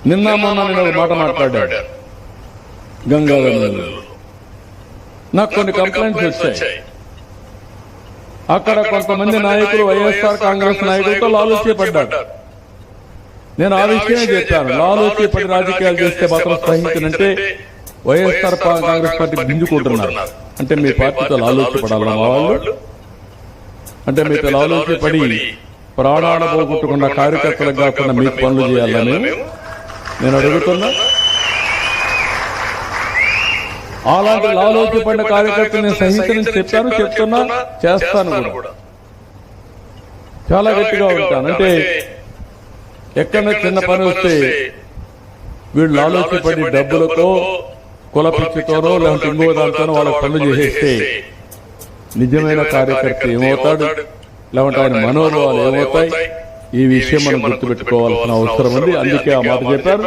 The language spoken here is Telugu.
నిన్న మొన్న నేను ఒక మాట మాట్లాడాడు గంగాధర్, నాకు కొన్ని కంప్లైంట్స్ వచ్చాయి. అక్కడ కొంతమంది నాయకులు వైఎస్ఆర్ కాంగ్రెస్ నాయకులతో లాలూచీపడ్డారు. నేను ఆ విషయమే చెప్పాను. లాలూచీపడి రాజకీయాలు చేస్తే మాత్రం సహించనంటే వైఎస్ఆర్ కాంగ్రెస్ పార్టీ గింజుకుంటున్నారు. అంటే మీ పార్టీతో లాలూచీపడాలా మా వాళ్ళు? అంటే మీతో లాలూచీపడి ప్రాణాలు పోగొట్టుకున్న కార్యకర్తలకు కాకుండా మీకు పనులు చేయాలని నేను అడుగుతున్నా. అలాంటి లాలూచీపడిన కార్యకర్తలు నేను సహించని చెప్పాను, చెప్తున్నా, చేస్తాను కూడా. చాలా గట్టిగా ఉంటాను. అంటే ఎక్కడైనా చిన్న పని వస్తే వీళ్ళు లాలూచీపడి డబ్బులతో, కుల పిచ్చితోనో లేదంటే ఇంకో దాంతోనో వాళ్ళకి పనులు చేసేస్తే నిజమైన కార్యకర్త ఏమవుతాడు, లేదంటే ఆయన మనోభావాలు ఏమవుతాయి? ఈ విషయం మనం గుర్తుపెట్టుకోవాల్సిన అవసరం ఉంది. అందుకే ఆ మాట చెప్పారు.